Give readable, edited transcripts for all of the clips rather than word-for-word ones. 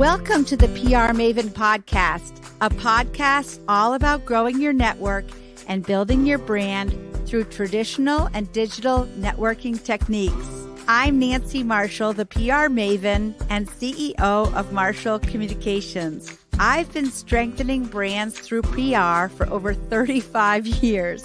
Welcome to the PR Maven Podcast, a podcast all about growing your network and building your brand through traditional and digital networking techniques. I'm Nancy Marshall, the PR Maven and CEO of Marshall Communications. I've been strengthening brands through PR for over 35 years,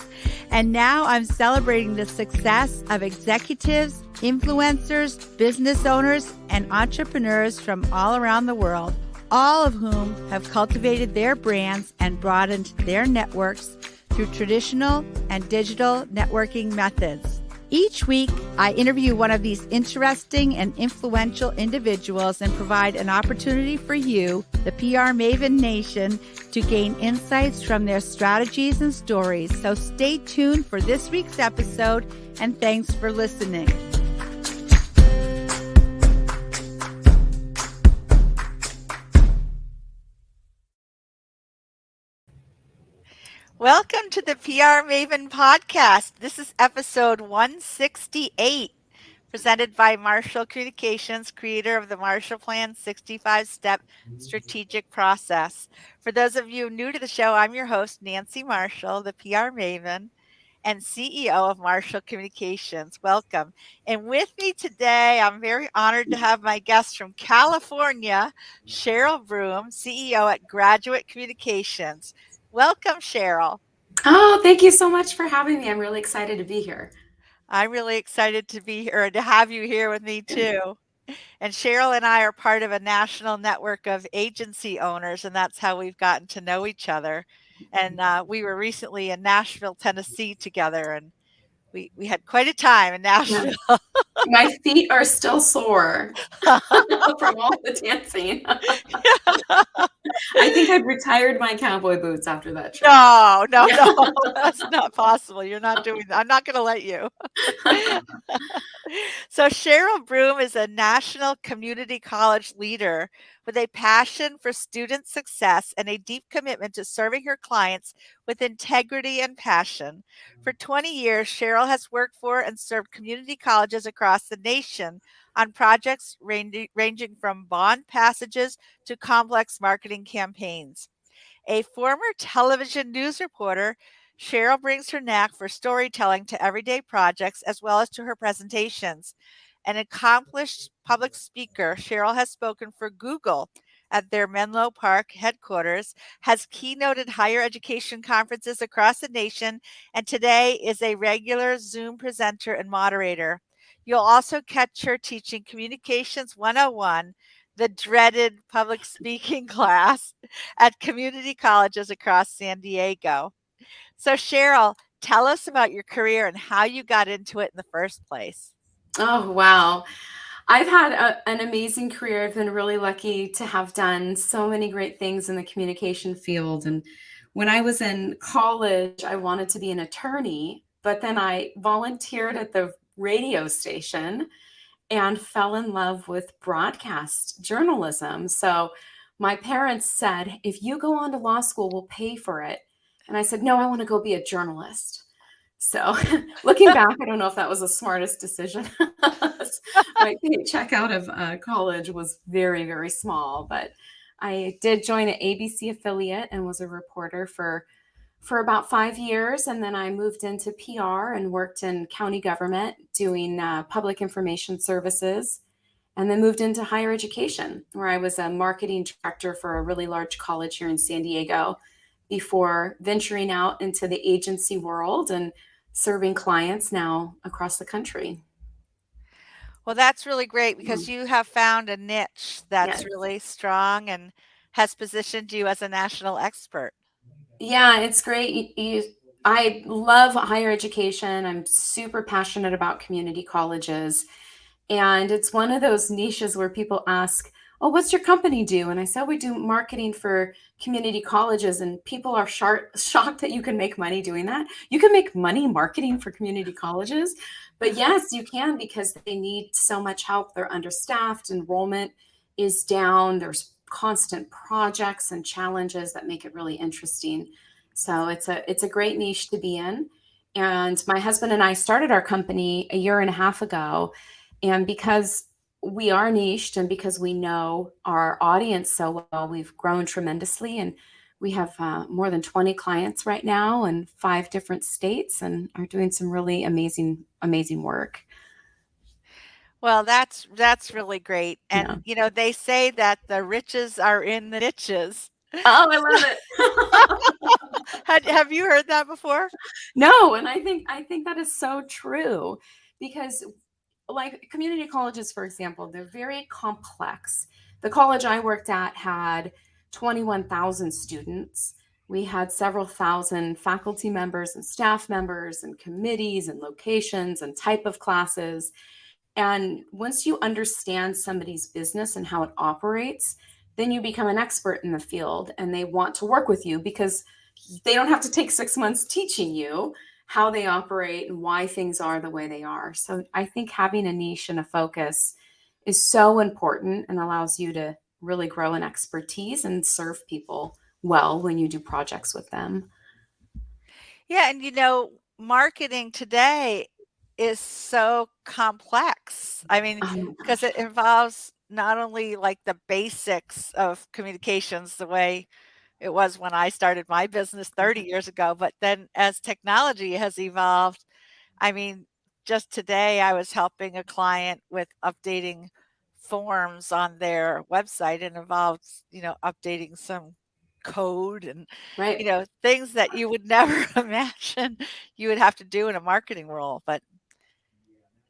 and now I'm celebrating the success of executives, influencers, business owners, and entrepreneurs from all around the world, all of whom have cultivated their brands and broadened their networks through traditional and digital networking methods. Each week, I interview one of these interesting and influential individuals and provide an opportunity for you, the PR Maven Nation, to gain insights from their strategies and stories. So stay tuned for this week's episode, and thanks for listening. Welcome to the PR Maven Podcast. This is episode 168, presented by Marshall Communications, creator of the Marshall Plan 65-Step Strategic Process. For those of you new to the show, I'm your host, Nancy Marshall, the PR Maven and CEO of Marshall Communications. Welcome. And with me today, I'm very honored to have my guest from California, Cheryl Broom, CEO at Graduate Communications. Welcome, Cheryl. Oh, thank you so much for having me. I'm really excited to be here. I'm really excited to be here and to have you here with me too. And Cheryl and I are part of a national network of agency owners, and that's how we've gotten to know each other. And we were recently in Nashville, Tennessee together, and we had quite a time in Nashville. Yeah. My feet are still sore from all the dancing. I think I've retired my cowboy boots after that trip. No, that's not possible. You're not doing that. I'm not going to let you. So Cheryl Broom is a national community college leader with a passion for student success and a deep commitment to serving her clients with integrity and passion. For 20 years, Cheryl has worked for and served community colleges across the nation on projects ranging from bond passages to complex marketing campaigns. A former television news reporter, Cheryl brings her knack for storytelling to everyday projects as well as to her presentations. An accomplished public speaker, Cheryl has spoken for Google at their Menlo Park headquarters, has keynoted higher education conferences across the nation, and today is a regular Zoom presenter and moderator. You'll also catch her teaching Communications 101, the dreaded public speaking class, at community colleges across San Diego. So, Cheryl, tell us about your career and how you got into it in the first place. Oh, wow. I've had an amazing career. I've been really lucky to have done so many great things in the communication field. And when I was in college, I wanted to be an attorney, but then I volunteered at the radio station and fell in love with broadcast journalism. So my parents said, if you go on to law school, we'll pay for it. And I said, no, I want to go be a journalist. So looking back, I don't know if that was the smartest decision. My paycheck out of college was very, very small, but I did join an ABC affiliate and was a reporter for about 5 years. And then I moved into PR and worked in county government doing public information services, and then moved into higher education, where I was a marketing director for a really large college here in San Diego before venturing out into the agency world and serving clients now across the country. Well, that's really great because you have found a niche that's really strong and has positioned you as a national expert. Yeah, it's great. I love higher education. I'm super passionate about community colleges. And it's one of those niches where people ask, oh, what's your company do? And I said, we do marketing for community colleges. And people are shocked that you can make money doing that. You can make money marketing for community colleges. But yes, you can, because they need so much help. They're understaffed. Enrollment is down. There's constant projects and challenges that make it really interesting. So it's a great niche to be in. And my husband and I started our company a year and a half ago. And because we are niched, and because we know our audience so well, we've grown tremendously, and we have more than 20 clients right now in 5 different states, and are doing some really amazing work. Well, that's really great. Yeah. And they say that the riches are in the niches. Oh, I love it. Have you heard that before? No, and I think that is so true, because like community colleges, for example, they're very complex. The college I worked at had 21,000 students. We had several thousand faculty members and staff members and committees and locations and type of classes. And once you understand somebody's business and how it operates, then you become an expert in the field, and they want to work with you because they don't have to take 6 months teaching you how they operate and why things are the way they are. So I think having a niche and a focus is so important, and allows you to really grow in expertise and serve people well when you do projects with them. Yeah, and marketing today is so complex. I mean, Oh my because gosh. it involves not only like the basics of communications the way it was when I started my business 30 years ago, but then as technology has evolved, I mean, just today I was helping a client with updating forms on their website, and involves, updating some code and, Right. things that you would never imagine you would have to do in a marketing role, but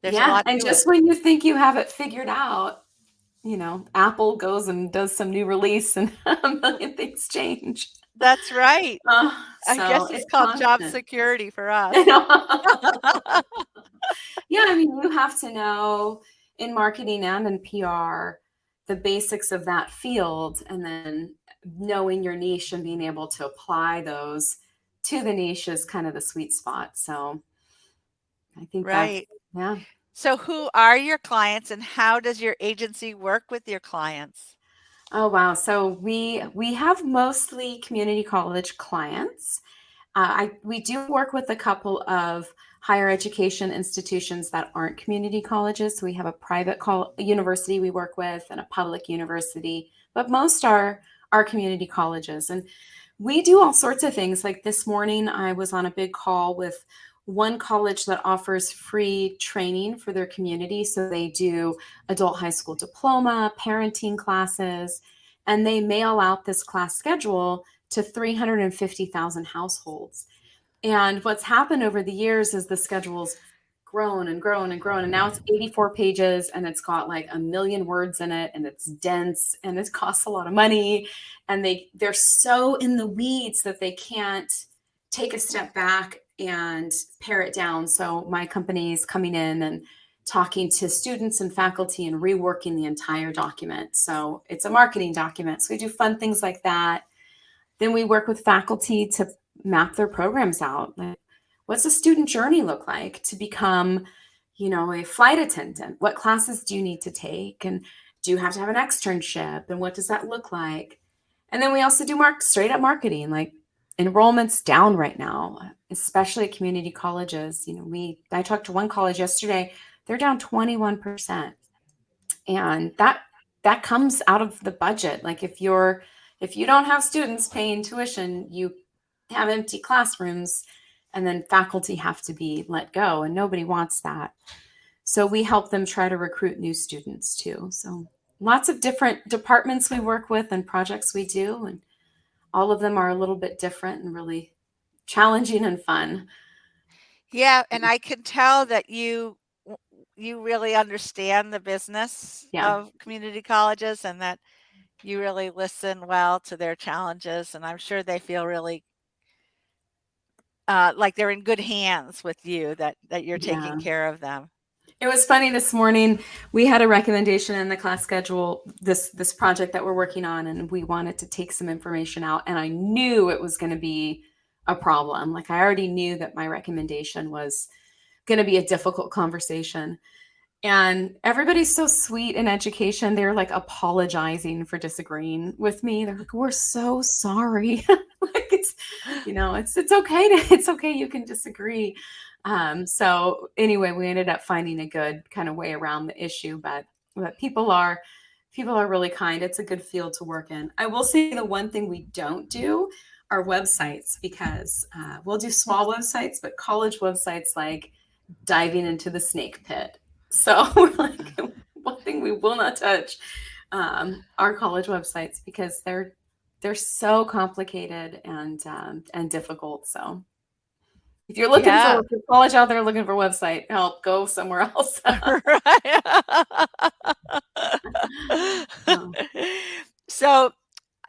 there's a Yeah. lot And to it. just when you think you have it figured out, Apple goes and does some new release, and a million things change. That's right. I So guess it's it's called job constant. security for You us. know? Yeah, I mean, you have to know in marketing and in PR the basics of that field, and then knowing your niche and being able to apply those to the niche is kind of the sweet spot. So I think that's, Right. yeah. So who are your clients, and how does your agency work with your clients? Oh wow. So we have mostly community college clients. We do work with a couple of higher education institutions that aren't community colleges. So we have a university we work with, and a public university, but most are community colleges. And we do all sorts of things. Like this morning, I was on a big call with one college that offers free training for their community. So they do adult high school diploma, parenting classes, and they mail out this class schedule to 350,000 households. And what's happened over the years is the schedule's grown and grown and grown. And now it's 84 pages, and it's got like a million words in it, and it's dense, and it costs a lot of money. And they're so in the weeds that they can't take a step back and pare it down. So my company is coming in and talking to students and faculty and reworking the entire document. So it's a marketing document. So we do fun things like that. Then we work with faculty to map their programs out. Like, what's a student journey look like to become, a flight attendant? What classes do you need to take? And do you have to have an externship? And what does that look like? And then we also do straight up marketing, like enrollment's down right now, especially at community colleges. I talked to one college yesterday, they're down 21%. And that comes out of the budget. Like if you don't have students paying tuition, you have empty classrooms, and then faculty have to be let go, and nobody wants that. So we help them try to recruit new students too. So lots of different departments we work with and projects we do, and all of them are a little bit different and really challenging and fun. Yeah, and I can tell that you really understand the business Yeah. of community colleges, and that you really listen well to their challenges, and I'm sure they feel really like they're in good hands with you, that you're taking Yeah. care of them. It was funny this morning. We had a recommendation in the class schedule, this project that we're working on, and we wanted to take some information out, and I knew it was going to be a problem. Like I already knew that my recommendation was going to be a difficult conversation. And everybody's so sweet in education. They're like apologizing for disagreeing with me. They're like, "We're so sorry." Like it's okay it's okay. You can disagree. So anyway, we ended up finding a good kind of way around the issue, but But people are really kind. It's a good field to work in. I will say the one thing we don't do are websites, because we'll do small websites, but college websites, like diving into the snake pit. So we're like, one thing we will not touch are college websites, because they're so complicated and difficult. So if you're looking for, Yeah. if you're college out there looking for website help, go somewhere else. Oh, So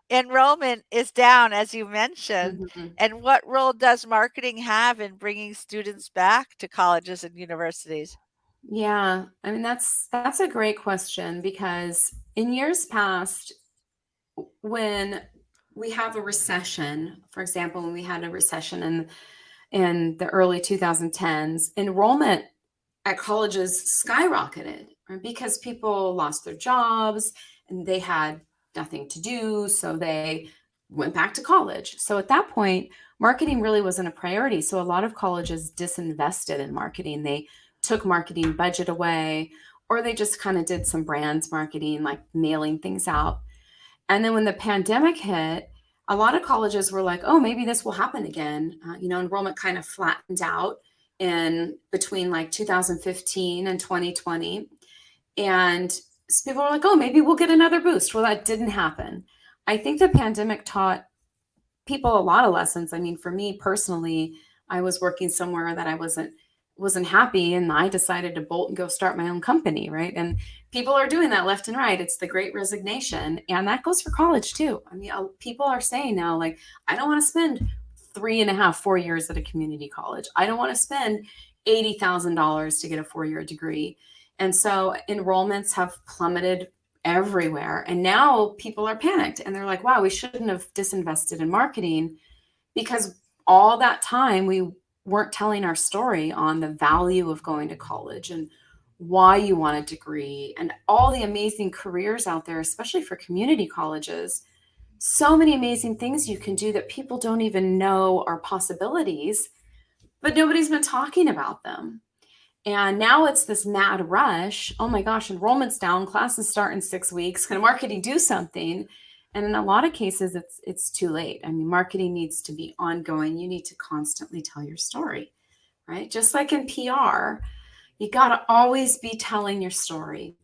enrollment is down, as you mentioned. mhm. And what role does marketing have in bringing students back to colleges and universities? Yeah, I mean that's a great question, because in years past, when we have a recession, for example, when we had a recession in the early 2010s, enrollment at colleges skyrocketed, right? Because people lost their jobs and they had nothing to do, so they went back to college. So at that point, marketing really wasn't a priority. So a lot of colleges disinvested in marketing. They took marketing budget away, or they just kind of did some brands marketing, like mailing things out. And then when the pandemic hit, a lot of colleges were like, oh, maybe this will happen again. Enrollment kind of flattened out in between like 2015 and 2020. And people were like, oh, maybe we'll get another boost. Well, that didn't happen. I think the pandemic taught people a lot of lessons. I mean, for me personally, I was working somewhere that I wasn't happy, and I decided to bolt and go start my own company, right? And people are doing that left and right. It's the great resignation, and that goes for college too. I mean, people are saying now, like, I don't want to spend 3.5, 4 years at a community college. I don't want to spend $80,000 to get a 4-year degree. And so enrollments have plummeted everywhere. And now people are panicked and they're like, wow, we shouldn't have disinvested in marketing, because all that time we weren't telling our story on the value of going to college and why you want a degree and all the amazing careers out there, especially for community colleges. So many amazing things you can do that people don't even know are possibilities, but nobody's been talking about them. And now it's this mad rush. Oh my gosh, enrollment's down, classes start in 6 weeks. Can marketing do something? And in a lot of cases, it's too late. I mean, marketing needs to be ongoing. You need to constantly tell your story, right? Just like in PR, you got to always be telling your story.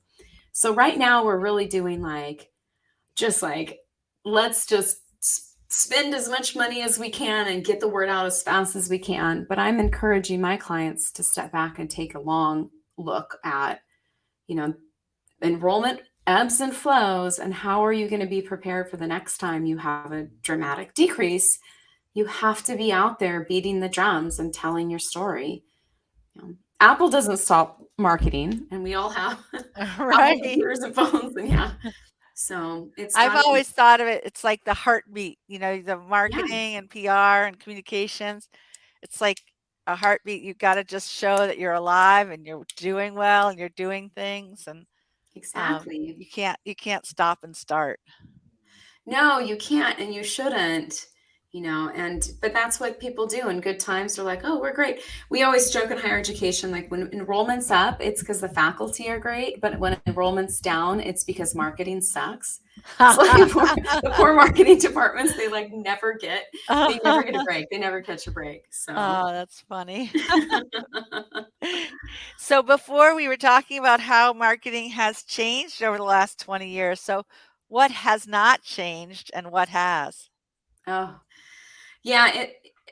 So right now, we're really doing like let's just spend as much money as we can and get the word out as fast as we can. But I'm encouraging my clients to step back and take a long look at, you know, enrollment ebbs and flows, and how are you going to be prepared for the next time you have a dramatic decrease. You have to be out there beating the drums and telling your story. Apple doesn't stop marketing, and we all have Apple Right. computers and phones, and yeah. So it's I've got to be, always thought of it's like the heartbeat, the yeah, marketing and PR and communications. It's like a heartbeat. You've got to just show that you're alive and you're doing well and you're doing things, and exactly. you can't stop and start. No, you can't, and you shouldn't, and but that's what people do in good times. They're like, oh, we're great. We always joke in higher education, like when enrollment's up, it's because the faculty are great, but when enrollment's down, it's because marketing sucks. So the poor marketing departments, they never get a break. They never catch a break. So Oh, that's funny. So before we were talking about how marketing has changed over the last 20 years. So what has not changed and what has? oh, yeah,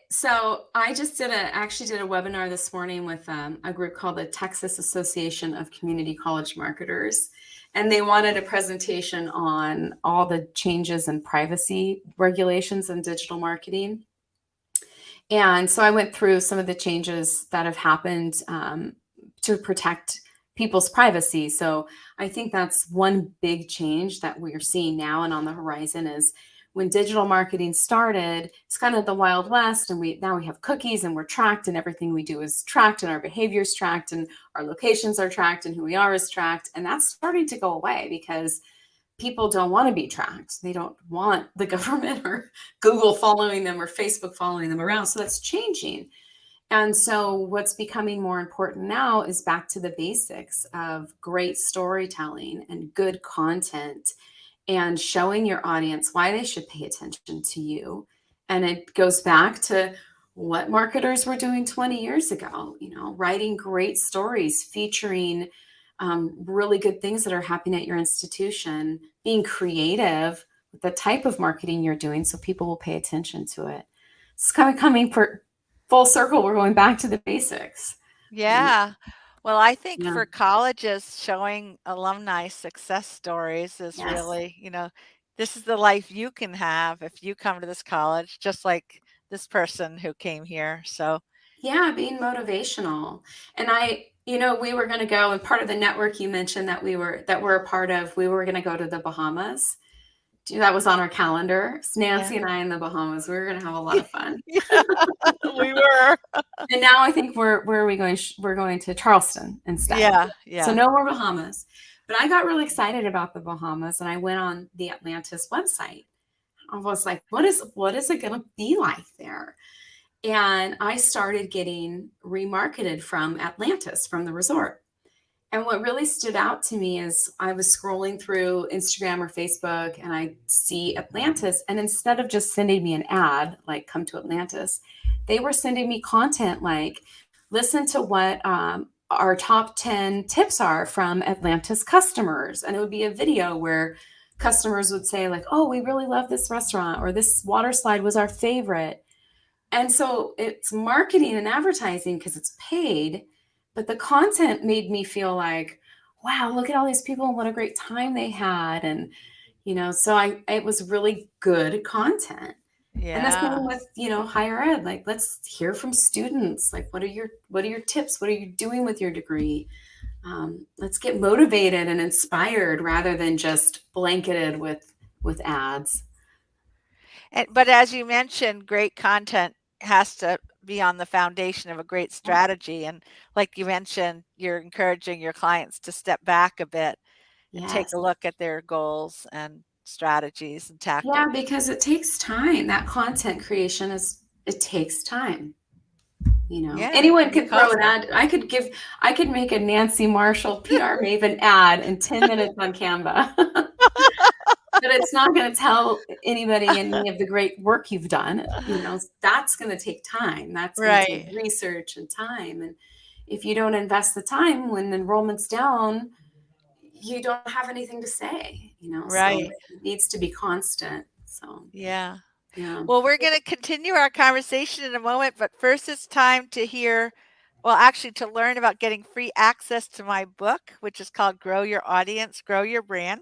so I just actually did a webinar this morning with a group called the Texas Association of Community College Marketers, and they wanted a presentation on all the changes in privacy regulations in digital marketing. And so I went through some of the changes that have happened to protect people's privacy. So I think that's one big change that we're seeing now and on the horizon is when digital marketing started, it's kind of the Wild West, and now we have cookies and we're tracked, and everything we do is tracked, and our behavior is tracked, and our locations are tracked, and who we are is tracked. And that's starting to go away because people don't want to be tracked. They don't want the government or Google following them or Facebook following them around. So that's changing. And so what's becoming more important now is back to the basics of great storytelling and good content and showing your audience why they should pay attention to you. And it goes back to what marketers were doing 20 years ago, writing great stories featuring really good things that are happening at your institution, being creative with the type of marketing you're doing so people will pay attention to it. It's kind of coming for full circle. We're going back to the basics. Yeah. Well, I think Yeah. for colleges, showing alumni success stories is Yes. really, this is the life you can have if you come to this college, just like this person who came here. So, Yeah, being motivational. And we were going to go, and part of the network you mentioned that we're a part of, we were going to go to the Bahamas. That was on our calendar. It's yeah. Nancy and I in the Bahamas. We were going to have a lot of fun. Yeah, we were. And now I think where are we going? We're going to Charleston instead. Yeah, So yeah. no more Bahamas. But I got really excited about the Bahamas, and I went on the Atlantis website. I was like, what is it going to be like there? And I started getting remarketed from Atlantis, from the resort. And what really stood out to me is I was scrolling through Instagram or Facebook and I see Atlantis. And instead of just sending me an ad, like come to Atlantis, they were sending me content like, listen to what our top 10 tips are from Atlantis customers. And it would be a video where customers would say like, oh, we really love this restaurant, or this water slide was our favorite. And so it's marketing and advertising because it's paid, but the content made me feel like, wow, look at all these people and what a great time they had. And, so it was really good content. And the Yeah. same with, higher ed, like, let's hear from students. Like, what are your tips? What are you doing with your degree? Let's get motivated and inspired rather than just blanketed with ads. But as you mentioned, great content has to be on the foundation of a great strategy. And like you mentioned, you're encouraging your clients to step back a bit and take Yes. a look at their goals and strategies and Yeah, tactics. because it takes time. That content creation it takes time. Yeah, Anyone and could throw an cost. ad. I could make a Nancy Marshall PR Maven ad in 10 minutes on Canva. But it's not going to tell anybody any of the great work you've done. That's going to take time. That's going to take Right, research and time. And if you don't invest the time when enrollment's down, you don't have anything to say, so right. it needs to be constant. So, Yeah. yeah. Well, we're going to continue our conversation in a moment, but first it's time to actually to learn about getting free access to my book, which is called Grow Your Audience, Grow Your Brand.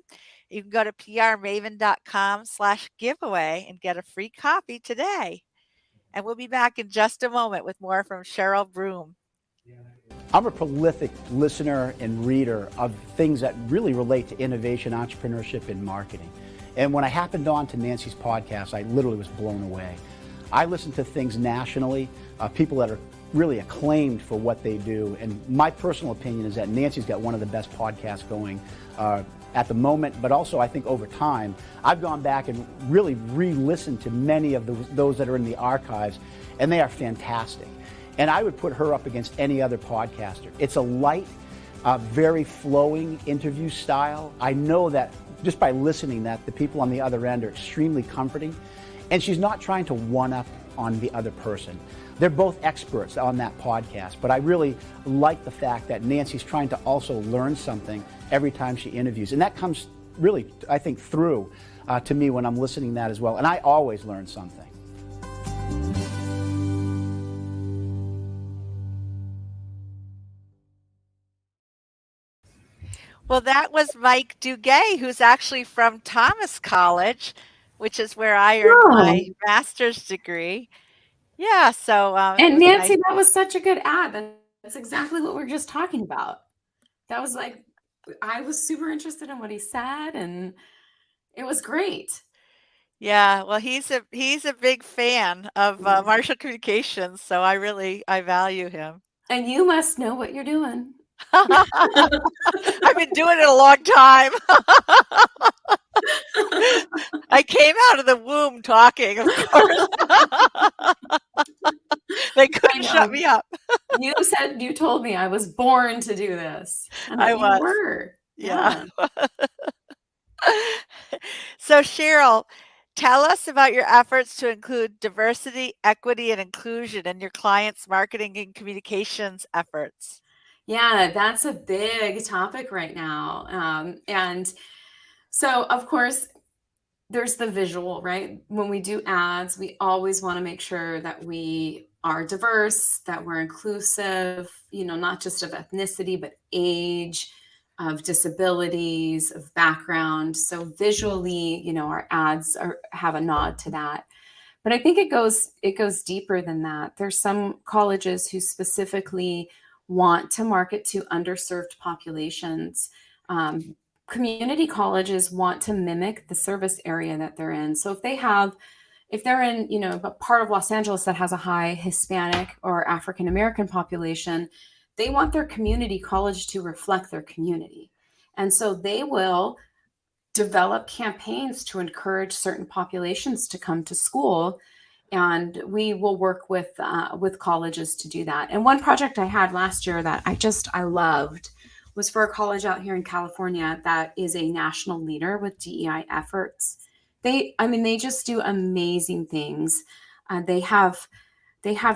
You can go to prmaven.com/giveaway and get a free copy today. And we'll be back in just a moment with more from Cheryl Broom. I'm a prolific listener and reader of things that really relate to innovation, entrepreneurship, and marketing. And when I happened on to Nancy's podcast, I literally was blown away. I listen to things nationally, people that are really acclaimed for what they do. And my personal opinion is that Nancy's got one of the best podcasts going at the moment, but also I think over time, I've gone back and really re-listened to many of those that are in the archives, and they are fantastic. And I would put her up against any other podcaster. It's a light, very flowing interview style. I know that just by listening that the people on the other end are extremely comforting. And she's not trying to one-up on the other person. They're both experts on that podcast, but I really like the fact that Nancy's trying to also learn something every time she interviews. And that comes really, I think, through to me when I'm listening to that as well. And I always learn something. Well, that was Mike Duguay, who's actually from Thomas College, which is where I earned my Oh, master's degree. Yeah, so it and was nice. Nancy, that was such a good ad. That's exactly what we're just talking about. That was like, I was super interested in what he said, and it was great. Yeah, well, he's a big fan of Yeah. Marshall Communications, so I value him. And you must know what you're doing. I've been doing it a long time. I came out of the womb talking, of course. They I couldn't shut know. me up. You told me I was born to do this, and I you was. were. Yeah. Yeah. So, Cheryl, tell us about your efforts to include diversity, equity, and inclusion in your clients' marketing and communications efforts. Yeah, that's a big topic right now. And so, of course, there's the visual, right? When we do ads, we always want to make sure that we are diverse, that we're inclusive, not just of ethnicity, but age, of disabilities, of background. So visually, our ads have a nod to that. But I think it goes deeper than that. There's some colleges who specifically want to market to underserved populations. Community colleges want to mimic the service area that they're in. So if they're in, a part of Los Angeles that has a high Hispanic or African American population, they want their community college to reflect their community. And so they will develop campaigns to encourage certain populations to come to school, and we will work with colleges to do that. And one project I had last year that I loved was for a college out here in California that is a national leader with DEI efforts. They just do amazing things. They have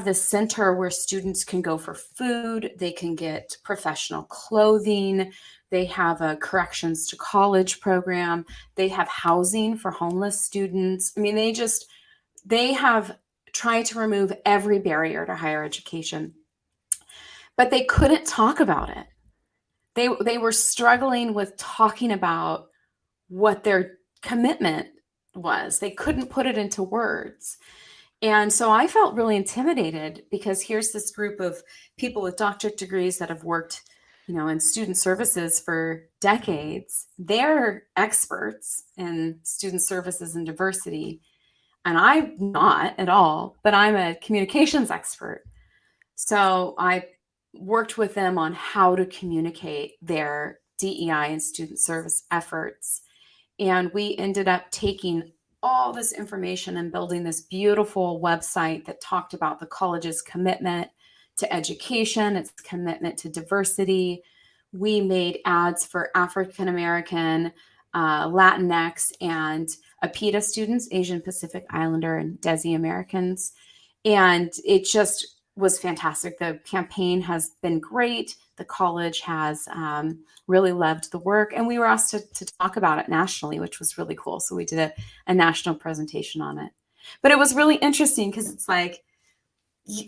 this center where students can go for food, they can get professional clothing, they have a corrections to college program, they have housing for homeless students. They have tried to remove every barrier to higher education, but they couldn't talk about it. They were struggling with talking about what their commitment was. They couldn't put it into words. And so I felt really intimidated because here's this group of people with doctorate degrees that have worked, in student services for decades. They're experts in student services and diversity. And I'm not at all, but I'm a communications expert. So I worked with them on how to communicate their DEI and student service efforts. And we ended up taking all this information and building this beautiful website that talked about the college's commitment to education, its commitment to diversity. We made ads for African American, Latinx, and APITA students, Asian Pacific Islander and Desi Americans. And it just was fantastic. The campaign has been great. The college has really loved the work. And we were asked to talk about it nationally, which was really cool. So we did a national presentation on it. But it was really interesting because it's like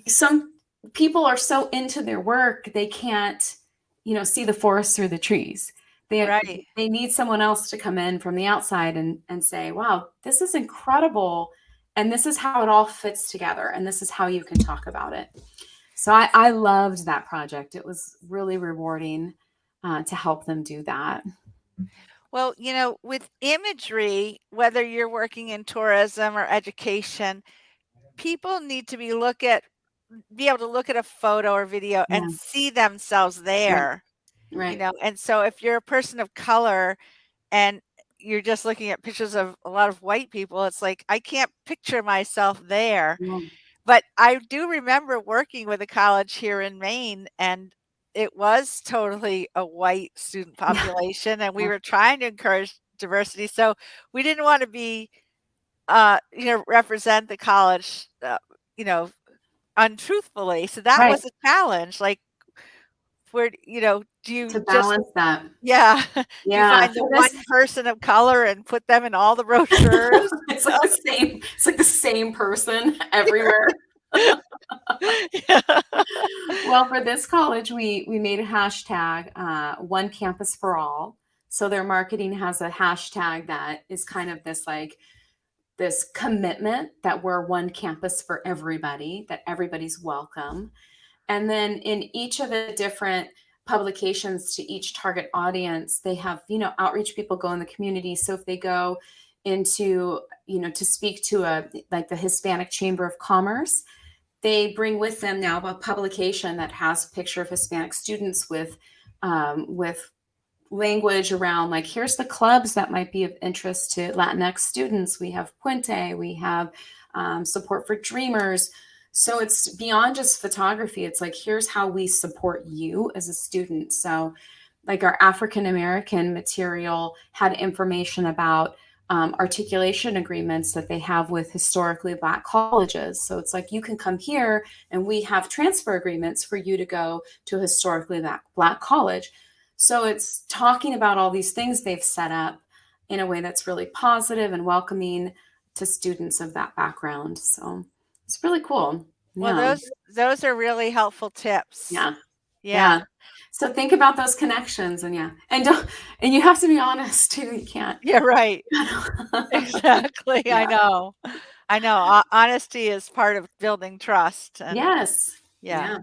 some people are so into their work, they can't, see the forest through the trees. Right. They need someone else to come in from the outside and say, wow, this is incredible. And this is how it all fits together. And this is how you can talk about it. So I loved that project. It was really rewarding to help them do that. Well, with imagery, whether you're working in tourism or education, people need to be able to look at a photo or video Yeah, and see themselves right, there, right. And so if you're a person of color and you're just looking at pictures of a lot of white people, it's like, I can't picture myself there. Yeah, But I do remember working with a college here in Maine, and it was totally a white student yeah, population, and we yeah. were trying to encourage diversity. So we didn't want to be, represent the college, you know, untruthfully. So that Right. was a challenge. Like, where, do you To just, balance that. yeah, do you Yeah. find the For one this, person of color and put them in all the brochures? it's like the same person everywhere. Yeah. Well, for this college, we made a hashtag, one campus for all. So their marketing has a hashtag that is kind of this commitment that we're one campus for everybody, that everybody's welcome. And then in each of the different publications to each target audience, they have, outreach people go in the community. So if they go into, to speak to like the Hispanic Chamber of Commerce, they bring with them now a publication that has a picture of Hispanic students with language around, like, here's the clubs that might be of interest to Latinx students. We have Puente, we have support for Dreamers. So it's beyond just photography. It's like, here's how we support you as a student. So like our African American material had information about articulation agreements that they have with historically Black colleges. So it's like, you can come here and we have transfer agreements for you to go to a historically Black college. So it's talking about all these things they've set up in a way that's really positive and welcoming to students of that background. So it's really cool. Well, Yeah. those are really helpful tips. Yeah. Yeah. So think about those connections, and and you have to be honest too. You can't. Yeah, right. Exactly. Yeah. I know. Honesty is part of building trust. And Yes. yeah.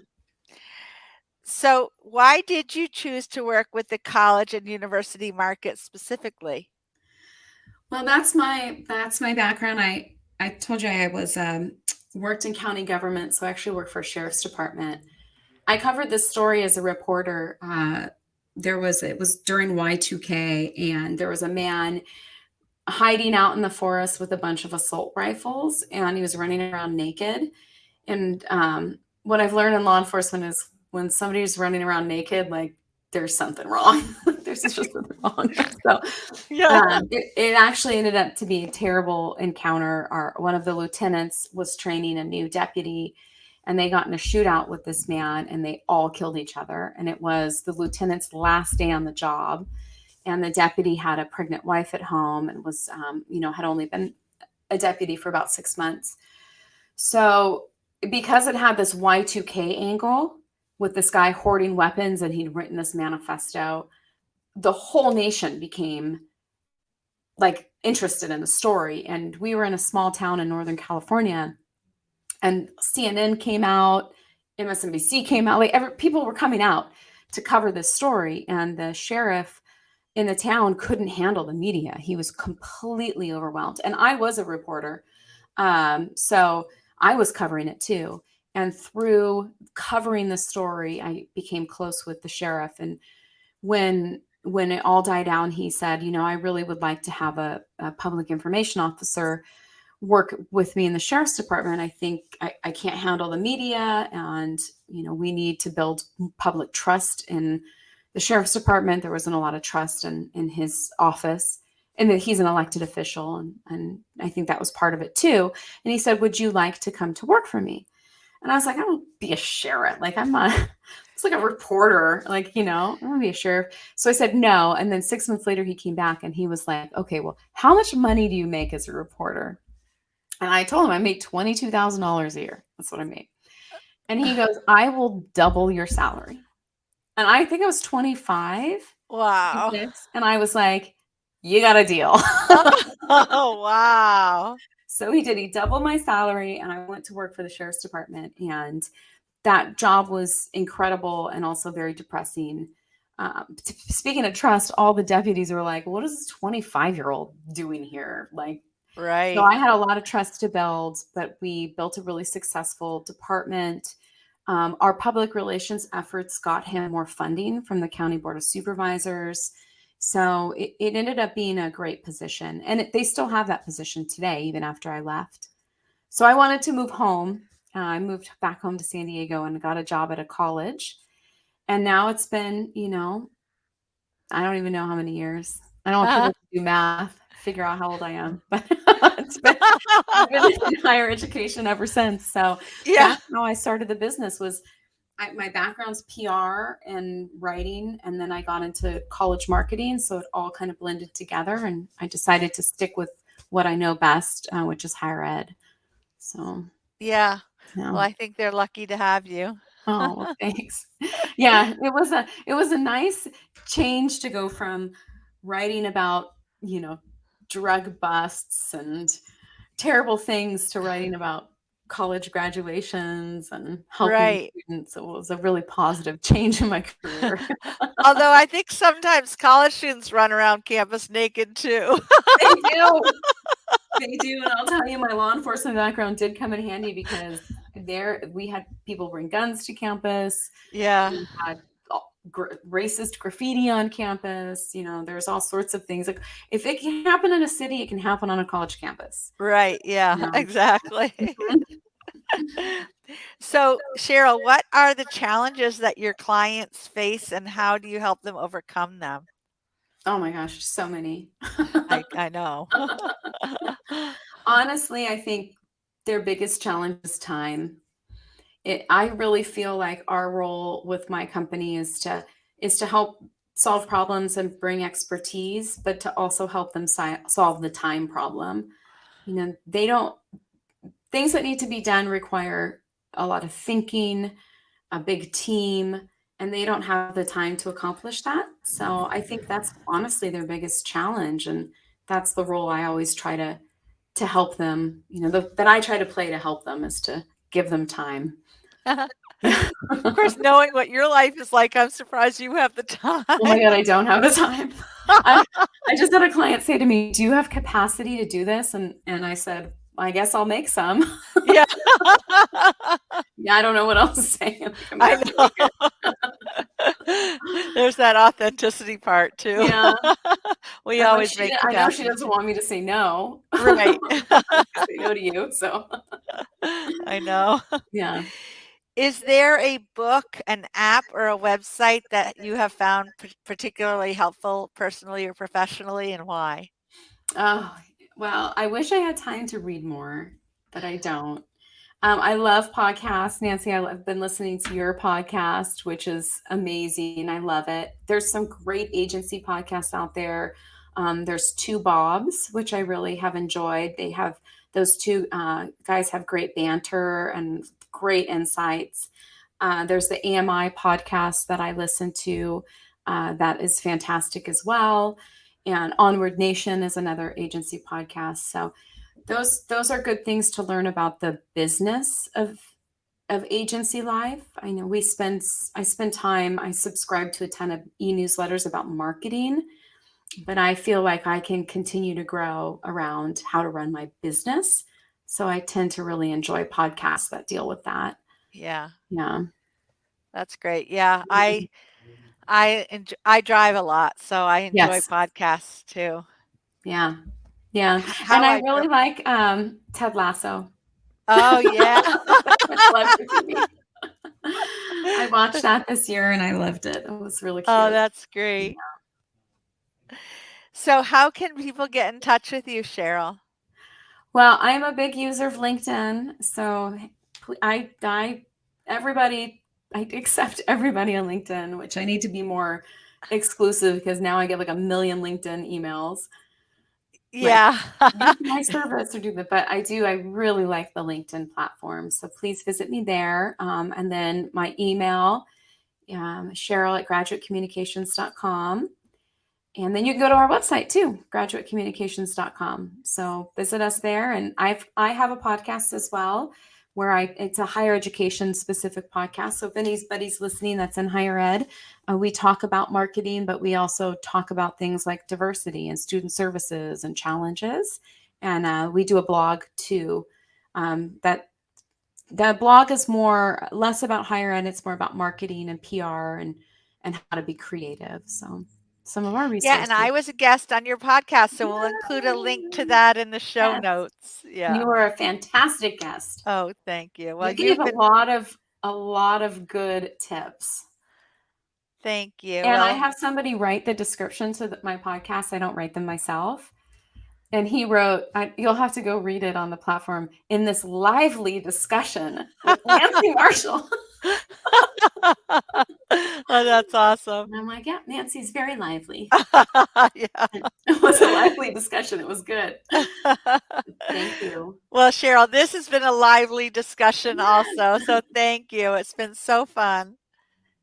So why did you choose to work with the college and university market specifically? Well, that's my background. I told you I was worked in county government, so I actually worked for a sheriff's department. I covered this story as a reporter. It was during Y2K, and there was a man hiding out in the forest with a bunch of assault rifles, and he was running around naked. And what I've learned in law enforcement is when somebody's running around naked, like, there's something wrong. There's just something wrong. So Yeah. it actually ended up to be a terrible encounter. One of the lieutenants was training a new deputy, and they got in a shootout with this man, and they all killed each other. And it was the lieutenant's last day on the job. And the deputy had a pregnant wife at home and was, had only been a deputy for about 6 months. So because it had this Y2K angle with this guy hoarding weapons, and he'd written this manifesto, the whole nation became like interested in the story. And we were in a small town in Northern California, and CNN came out, MSNBC came out, like people were coming out to cover this story. And the sheriff in the town couldn't handle the media. He was completely overwhelmed. And I was a reporter. So I was covering it too. And through covering the story, I became close with the sheriff. And when it all died down, he said, I really would like to have a public information officer work with me in the sheriff's department. I think I can't handle the media, and, we need to build public trust in the sheriff's department. There wasn't a lot of trust in his office, and that he's an elected official. And I think that was part of it too. And he said, would you like to come to work for me? And I was like, I don't be a sheriff. Like, I'm not, it's like a reporter, like, I don't want to be a sheriff. So I said no. And then 6 months later, he came back and he was like, okay, well, how much money do you make as a reporter? And I told him I make $22,000 a year. That's what I make. And he goes, I will double your salary. And I think I was 25. Wow. And I was like, you got a deal. Oh, wow. So he did. He doubled my salary, and I went to work for the sheriff's department. And that job was incredible and also very depressing. Speaking of trust, all the deputies were like, what is this 25-year-old doing here? Like, right. So I had a lot of trust to build, but we built a really successful department. Our public relations efforts got him more funding from the County Board of Supervisors. So it ended up being a great position. And they still have that position today, even after I left. So I wanted to move home. I moved back home to San Diego and got a job at a college. And now it's been, I don't even know how many years. I don't want people to do math, figure out how old I am. But I've been in higher education ever since. So that's how I started the business. My background's PR and writing, and then I got into college marketing. So it all kind of blended together, and I decided to stick with what I know best, which is higher ed. So yeah. Well, I think they're lucky to have you. Oh, well, thanks. Yeah, it was a nice change to go from writing about, drug busts and terrible things to writing about college graduations and helping students. It was a really positive change in my career. Although I think sometimes college students run around campus naked too. They do. They do. And I'll tell you, my law enforcement background did come in handy, because we had people bring guns to campus. Yeah. We had racist graffiti on campus. There's all sorts of things. Like, if it can happen in a city, it can happen on a college campus. Right. Yeah, exactly. So, Cheryl, what are the challenges that your clients face and how do you help them overcome them? Oh my gosh, so many. I know. Honestly, I think their biggest challenge is time. I really feel like our role with my company is to help solve problems and bring expertise, but to also help them solve the time problem. You know, they don't things that need to be done require a lot of thinking, a big team, and they don't have the time to accomplish that. So I think that's honestly their biggest challenge, and that's the role I always try to help them. You know, that I try to play to help them is to give them time. Of course, knowing what your life is like, I'm surprised you have the time. Oh my God, I don't have the time. I just had a client say to me, "Do you have capacity to do this?" And I said, "I guess I'll make some." Yeah. Yeah, I don't know what else to say. Like, I'm gonna I have to make it. know. There's that authenticity part too. Yeah. We I'm like, always make I know she capacity. doesn't want me to say no. Right. Say no to you. So I know. yeah. Is there a book, an app, or a website that you have found particularly helpful personally or professionally, and why? Oh, well, I wish I had time to read more, but I don't. I love podcasts, Nancy. I've been listening to your podcast, which is amazing. I love it. There's some great agency podcasts out there. There's Two Bobs, which I really have enjoyed. They have those two guys have great banter and great insights. There's the AMI podcast that I listen to that is fantastic as well. And Onward Nation is another agency podcast. So those are good things to learn about the business of agency life. I know I spend time, I subscribe to a ton of e-newsletters about marketing, but I feel like I can continue to grow around how to run my business. So I tend to really enjoy podcasts that deal with that. Yeah, Yeah. that's great. Yeah, I drive a lot, so I enjoy Yes. podcasts too. Yeah. Yeah. And How I I really like Ted Lasso. Oh, yeah. I love your TV. I watched that this year and I loved it. It was really Oh, cute. that's great. So how can people get in touch with you, Cheryl? Well, I'm a big user of LinkedIn, so everybody I accept everybody on LinkedIn, which I need to be more exclusive because now I get like a million LinkedIn emails. Like, Yeah. use my service or do that, but I really like the LinkedIn platform. So please visit me there. And then my email, Cheryl@graduatecommunications.com. And then you can go to our website too, graduatecommunications.com. So visit us there. And I have a podcast as well where it's a higher education specific podcast. So if anybody's listening that's in higher ed, we talk about marketing, but we also talk about things like diversity and student services and challenges. And we do a blog too. That blog is less about higher ed. It's more about marketing and PR and how to be creative. So some of our Yeah, and resources. I was a guest on your podcast, so we'll include a link to that in the show Yes. notes. You Yeah. were a fantastic guest. Oh, thank you. Well, You gave you've a been lot of good tips. Thank you. And I Well, have somebody write the description to my podcast. I don't write them myself. And he wrote, you'll have to go read it on the platform, in this lively discussion with Nancy Marshall. oh, that's awesome. And I'm like, yeah, Nancy's very lively. Yeah. It was a lively discussion. It was good. Thank you. Well, Cheryl, this has been a lively discussion also. So thank you. It's been so fun.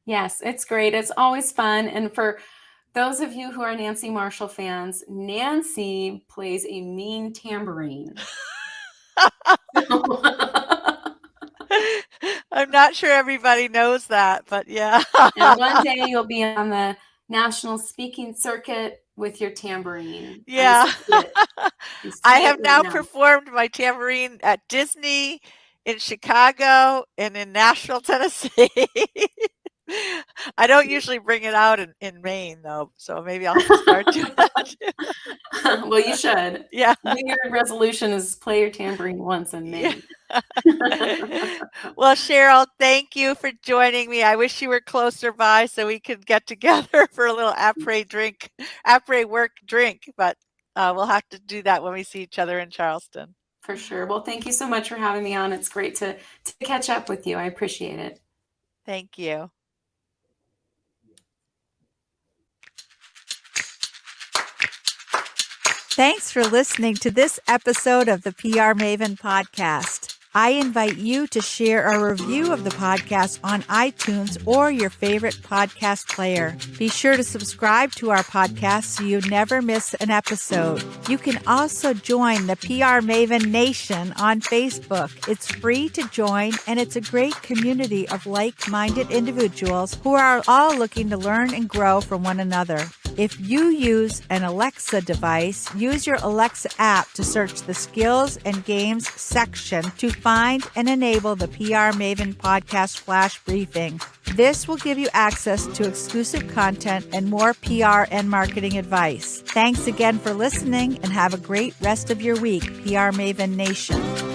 Yes, it's great. It's always fun. And for those of you who are Nancy Marshall fans, Nancy plays a mean tambourine. I'm not sure everybody knows that, but yeah. And one day you'll be on the national speaking circuit with your tambourine. Yeah. I see it have right now now. performed my tambourine at Disney, in Chicago, and in Nashville, Tennessee. I don't usually bring it out in Maine, though, so maybe I'll have to start doing that. Well, you should. Yeah. New Year resolution is play your tambourine once in May. Well, Cheryl, thank you for joining me. I wish you were closer by so we could get together for a little après work drink, but we'll have to do that when we see each other in Charleston. For sure. Well, thank you so much for having me on. It's great to catch up with you. I appreciate it. Thank you. Thanks for listening to this episode of the PR Maven podcast. I invite you to share a review of the podcast on iTunes or your favorite podcast player. Be sure to subscribe to our podcast so you never miss an episode. You can also join the PR Maven Nation on Facebook. It's free to join, and it's a great community of like-minded individuals who are all looking to learn and grow from one another. If you use an Alexa device, use your Alexa app to search the Skills and Games section to find and enable the PR Maven Podcast Flash Briefing. This will give you access to exclusive content and more PR and marketing advice. Thanks again for listening, and have a great rest of your week, PR Maven Nation.